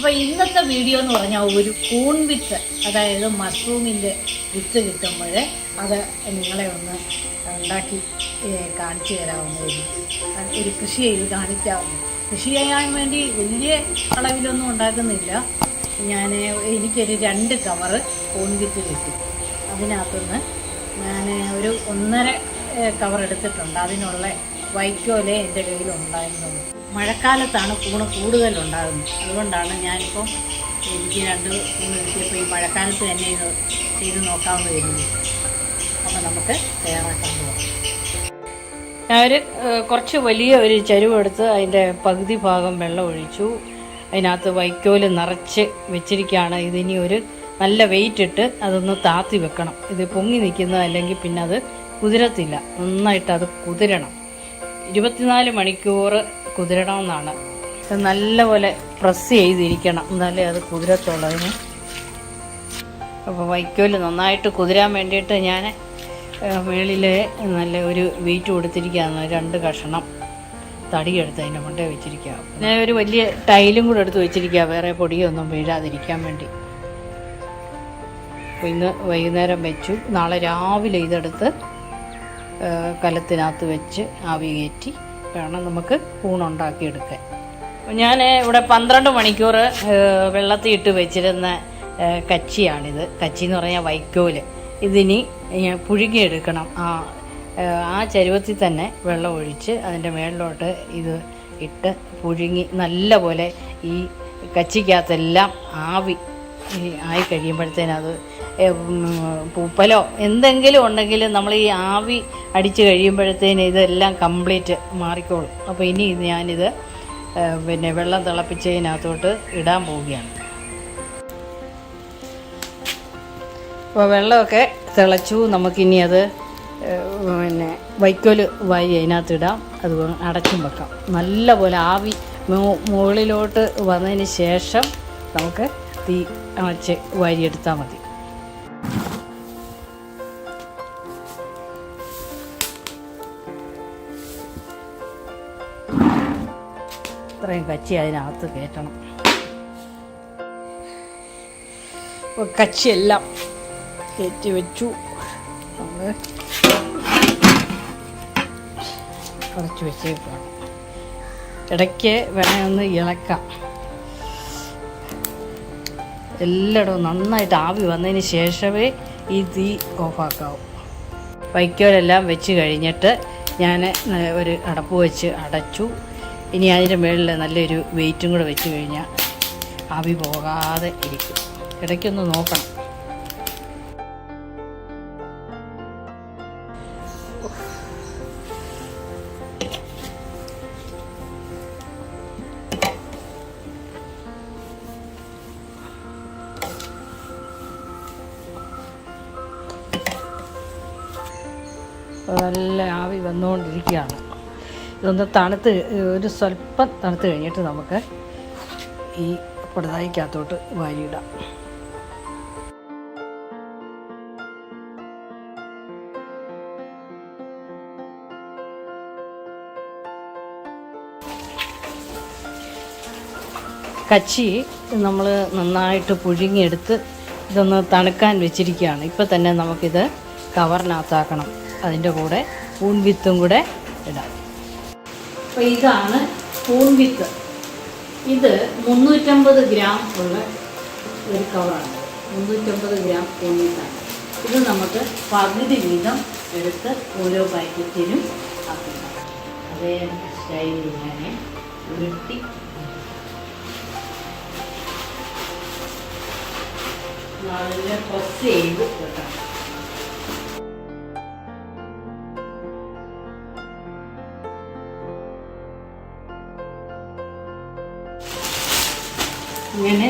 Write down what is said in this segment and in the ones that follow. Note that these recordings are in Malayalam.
അപ്പോൾ ഇന്നത്തെ വീഡിയോ എന്ന് പറഞ്ഞാൽ ഒരു കൂൺ വിത്ത്, അതായത് മഷ്റൂമിൻ്റെ വിത്ത് കിട്ടുമ്പോൾ അത് നിങ്ങളെ ഒന്ന് ഉണ്ടാക്കി കാണിച്ചു തരാവുന്ന ഒരു കൃഷി ചെയ്ത് കാണിക്കാവുന്നു. കൃഷി ചെയ്യാൻ വേണ്ടി വലിയ അളവിലൊന്നും ഉണ്ടാക്കുന്നില്ല. എനിക്കൊരു 2 കവറ് കൂൺ വിത്ത് കിട്ടി. അതിനകത്തുനിന്ന് ഞാൻ ഒരു 1.5 കവർ എടുത്തിട്ടുണ്ട്. അതിനുള്ള വൈക്കോലേ എൻ്റെ കയ്യിലുണ്ടായിരുന്നത്. മഴക്കാലത്താണ് കൂണ് കൂടുതലുണ്ടാകുന്നത്. അതുകൊണ്ടാണ് ഞാനിപ്പം എനിക്ക് 2 കൂണ് കിട്ടിയപ്പോൾ ഈ മഴക്കാലത്ത് തന്നെ ഇത് ചെയ്ത് നോക്കാമെന്ന് കരുതി. അപ്പോൾ നമുക്ക് തയ്യാറാക്കാൻ പോകാം. ഞാൻ കുറച്ച് വലിയ ഒരു ചരുവെടുത്ത് അതിൻ്റെ പകുതി ഭാഗം വെള്ളം ഒഴിച്ചു. അതിനകത്ത് വൈക്കോല് നിറച്ച് വെച്ചിരിക്കുകയാണ്. ഇതിനി ഒരു നല്ല വെയിറ്റ് ഇട്ട് അതൊന്ന് താത്തി വെക്കണം. ഇത് പൊങ്ങി നിൽക്കുന്നത് അല്ലെങ്കിൽ പിന്നെ അത് കുതിരത്തില്ല. നന്നായിട്ട് അത് കുതിരണം. 24 മണിക്കൂർ കുതിരണമെന്നാണ്. നല്ലപോലെ പ്രസ് ചെയ്തിരിക്കണം, എന്നാലേ അത് കുതിരത്തുള്ളതിന്. അപ്പോൾ വൈക്കോല് നന്നായിട്ട് കുതിരാൻ വേണ്ടിയിട്ട് ഞാൻ മേളിൽ നല്ല ഒരു വെയിറ്റ് കൊടുത്തിരിക്കുകയാണ്. 2 കഷണം തടിയെടുത്ത് അതിൻ്റെ മണ്ടേ വെച്ചിരിക്കുക. ഞാൻ ഒരു വലിയ ടൈലും കൂടെ എടുത്ത് വെച്ചിരിക്കുക, വേറെ പൊടിയൊന്നും വീഴാതിരിക്കാൻ വേണ്ടി. അപ്പോൾ ഇന്ന് വൈകുന്നേരം വെച്ചു. നാളെ രാവിലെ ഇതെടുത്ത് കലത്തിനകത്ത് വെച്ച് ആവി കയറ്റി വേണം നമുക്ക് ഊണുണ്ടാക്കിയെടുക്കാൻ. ഞാൻ ഇവിടെ 12 മണിക്കൂർ വെള്ളത്തിൽ ഇട്ട് വെച്ചിരുന്ന കച്ചിയാണിത്. കച്ചി എന്ന് പറഞ്ഞാൽ വൈക്കോല്. ഇതിനി പുഴുങ്ങിയെടുക്കണം. ആ ചരുവത്തിൽ തന്നെ വെള്ളം ഒഴിച്ച് അതിൻ്റെ മേളിലോട്ട് ഇത് ഇട്ട് പുഴുങ്ങി നല്ല പോലെ ഈ കച്ചിക്കകത്തെല്ലാം ആവി ആയി കഴിയുമ്പോഴത്തേനത് പൂപ്പലോ എന്തെങ്കിലും ഉണ്ടെങ്കിൽ നമ്മൾ ഈ ആവി അടിച്ച് കഴിയുമ്പോഴത്തേന് ഇതെല്ലാം കംപ്ലീറ്റ് മാറിക്കോളും. അപ്പോൾ ഇനി ഞാനിത് പിന്നെ വെള്ളം തിളപ്പിച്ചതിനകത്തോട്ട് ഇടാൻ പോവുകയാണ്. അപ്പോൾ വെള്ളമൊക്കെ തിളച്ചു. നമുക്കിനി അത് പിന്നെ വൈക്കോല് വാരി അതിനകത്തിടാം. അത് അടച്ചും വെക്കാം. നല്ലപോലെ ആവി മുകളിലോട്ട് വന്നതിന് ശേഷം നമുക്ക് തീ അടച്ച് വാരിയെടുത്താൽ മതി. ഇത്രയും കച്ചി അതിനകത്ത് കയറ്റണം. അപ്പോൾ കച്ചിയെല്ലാം കയറ്റി വെച്ചു. നമ്മൾ അടച്ചു വെച്ചേക്കാണ്. ഇടയ്ക്ക് വേണമെന്ന് ഇളക്കാം. എല്ലായിടവും നന്നായിട്ട് ആവി വന്നതിന് ശേഷമേ ഈ തീ ഓഫാക്കാവൂ. വൈക്കോലെല്ലാം വെച്ച് കഴിഞ്ഞിട്ട് ഞാൻ ഒരു അടപ്പ് വെച്ച് അടച്ചു. ഇനി അതിൻ്റെ മുകളിൽ നല്ലൊരു വെയിറ്റും കൂടെ വെച്ച് കഴിഞ്ഞാൽ ആവി പോകാതെ ഇരിക്കും. ഇടയ്ക്കൊന്ന് നോക്കണം. നല്ല ആവി വന്നുകൊണ്ടിരിക്കുകയാണ്. ഇതൊന്ന് തണുത്ത് ഒരു സ്വല്പം തണുത്ത് കഴിഞ്ഞിട്ട് നമുക്ക് ഈ പൊടതായിക്കകത്തോട്ട് വാരിയിടാം. കച്ചി നമ്മൾ നന്നായിട്ട് പുഴുങ്ങിയെടുത്ത് ഇതൊന്ന് തണുക്കാൻ വെച്ചിരിക്കുകയാണ്. ഇപ്പം തന്നെ നമുക്കിത് കവറിനകത്താക്കണം. അതിൻ്റെ കൂടെ കൂൺ വിത്തും കൂടെ ഇടാം. അപ്പോൾ ഇതാണ് കൂൺ വിത്ത്. ഇത് 350 ഗ്രാം ഉള്ള ഒരു കവറാണ്. 350 ഗ്രാം കൂൺ വിത്താണ്. ഇത് നമുക്ക് പകുതി വീതം എടുത്ത് ഓരോ പാക്കറ്റിനും ആക്കണം. അതേ സ്റ്റൈലിൽ ഞാൻ ഉരുട്ടി നല്ല പ്രസ് ചെയ്ത് വെക്കണം. ഇങ്ങനെ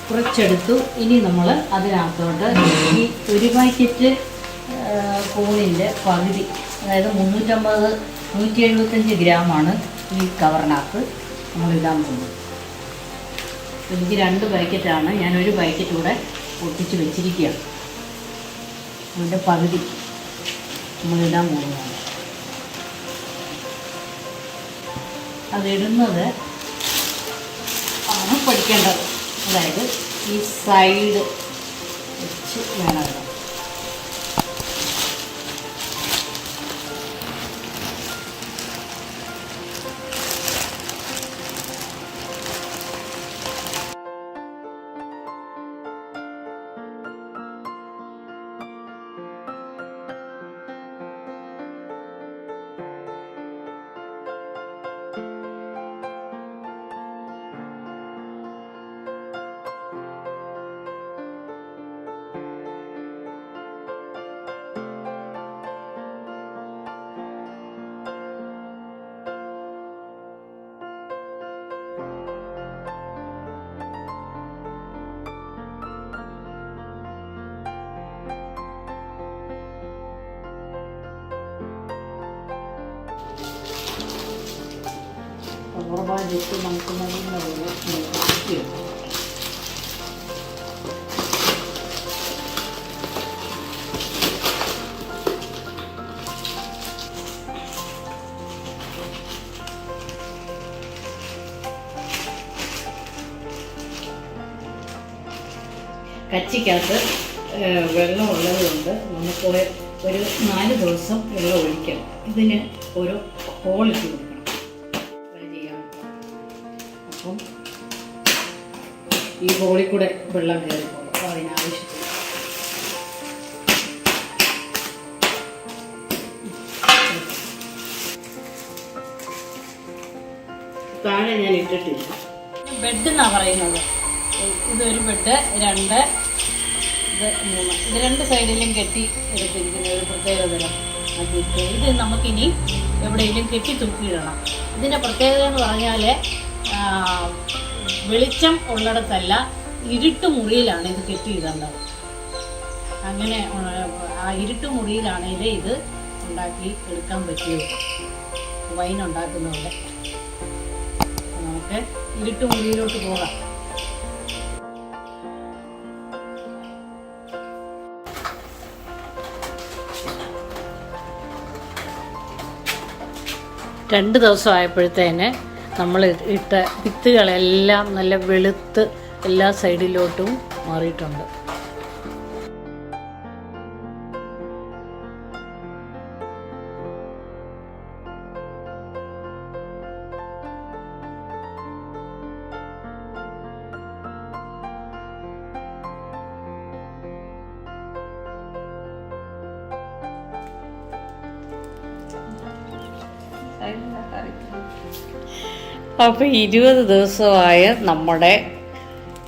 കുറച്ചെടുത്തു. ഇനി നമ്മൾ അതിനകത്തോട്ട് ഈ ഒരു പാക്കറ്റ് കൂണിൻ്റെ പകുതി, അതായത് 175 ഗ്രാമാണ് ഈ കവറിനകത്ത് നമ്മളിടാൻ പോകുന്നത്. എനിക്ക് 2 പാക്കറ്റാണ്. ഞാൻ ഒരു പാക്കറ്റ് കൂടെ പൊട്ടിച്ച് വെച്ചിരിക്കുകയാണ്. അതിൻ്റെ പകുതി നമ്മളിടാൻ പോകുന്നതാണ്. അതിടുന്നത് ആണ് പഠിക്കേണ്ടത്. അതായത് ഈ സൈഡ് വെച്ച് വേണം ഇടാൻ. ജസ്റ്റ് നമുക്ക് കച്ചിക്കകത്ത് വെള്ളം ഉള്ളതുകൊണ്ട് നമുക്ക് ഒരു 4 ദിവസം വെള്ളം ഒഴിക്കണം. ഇതിന് ഒരു ഹോളിട്ട് കൊടുക്കണം. അപ്പം ഈ ഹോളിൽ കൂടെ വെള്ളം കയറി പോകും. അപ്പോൾ അതിനാവശ്യത്തിന് താഴെ ഞാൻ ഇട്ടിട്ടില്ല. ബെഡ് എന്നാണ് പറയുന്നത്. ഇതൊരു ബെഡ്, 2, ഇത് 3. ഇത് 2 സൈഡിലും കെട്ടി എടുത്തിരിക്കുന്ന ഒരു പ്രത്യേക തരം അതിട്ട് ഇത് നമുക്കിനി എവിടെയെങ്കിലും കെട്ടി തൂക്കിയിടണം. ഇതിൻ്റെ പ്രത്യേകത എന്ന് പറഞ്ഞാൽ വെളിച്ചം ഉള്ളിടത്തല്ല, ഇരുട്ട് മുറിയിലാണ് ഇത് കെട്ടിയിടേണ്ടത്. അങ്ങനെ ആ ഇരുട്ട് മുറിയിലാണെങ്കിൽ ഇത് ഉണ്ടാക്കി എടുക്കാൻ പറ്റുള്ളൂ. വൈൻ ഉണ്ടാക്കുന്നതുകൊണ്ട് നമുക്ക് ഇരുട്ട് മുറിയിലോട്ട് പോകാം. രണ്ട് ദിവസം ആയപ്പോഴത്തേന് നമ്മൾ ഇട്ട വിത്തുകളെല്ലാം നല്ല വെളുത്ത് എല്ലാ സൈഡിലോട്ടും മാറിയിട്ടുണ്ട്. അപ്പോൾ 20 ദിവസമായ നമ്മുടെ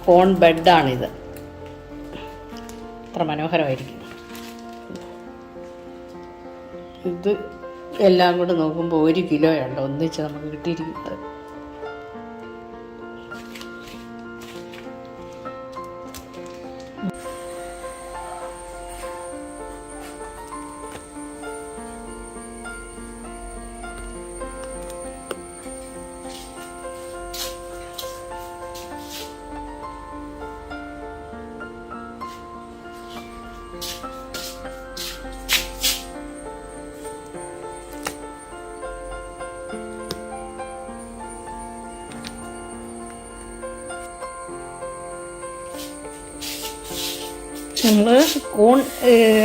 കോൺ ബെഡാണിത്. അത്ര മനോഹരമായിരിക്കും. ഇത് എല്ലാം കൂടെ നോക്കുമ്പോൾ 1 കിലോയുണ്ട് ഒന്നിച്ച് നമുക്ക് കിട്ടിയിരിക്കുന്നത്. നമ്മൾ കോൺ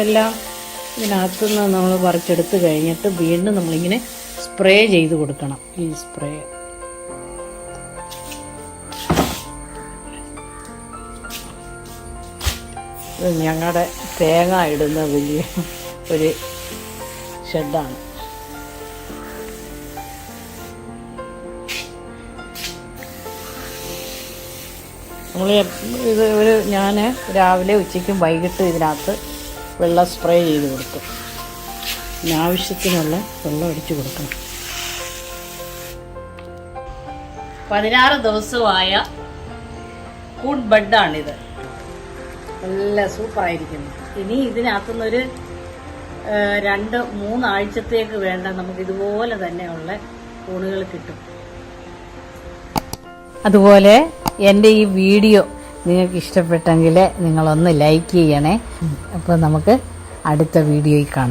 എല്ലാം ഇതിനകത്തുനിന്ന് നമ്മൾ പറിച്ചെടുത്ത് കഴിഞ്ഞിട്ട് വീണ്ടും നമ്മളിങ്ങനെ സ്പ്രേ ചെയ്ത് കൊടുക്കണം. ഈ സ്പ്രേ ഞങ്ങളുടെ തേങ്ങ ഇടുന്ന വലിയ ഒരു ഷെഡാണ്. നമ്മൾ ഇത് ഞാൻ രാവിലെ ഉച്ചയ്ക്കും വൈകിട്ട് ഇതിനകത്ത് വെള്ളം സ്പ്രേ ചെയ്ത് കൊടുക്കും. ആവശ്യത്തിനുള്ള വെള്ളം ഒഴിച്ച് കൊടുക്കണം. 16 ദിവസമായ കൂൺ ബെഡാണിത്. നല്ല സൂപ്പറായിരിക്കുന്നു. ഇനി ഇതിനകത്തുനിന്നൊരു 2-3 ആഴ്ചത്തേക്ക് വേണ്ട നമുക്ക് ഇതുപോലെ തന്നെയുള്ള കൂണുകൾ കിട്ടും. അതുപോലെ എൻ്റെ ഈ വീഡിയോ നിങ്ങൾക്ക് ഇഷ്ടപ്പെട്ടെങ്കിൽ നിങ്ങളൊന്ന് ലൈക്ക് ചെയ്യണേ. അപ്പോൾ നമുക്ക് അടുത്ത വീഡിയോയിൽ കാണാം.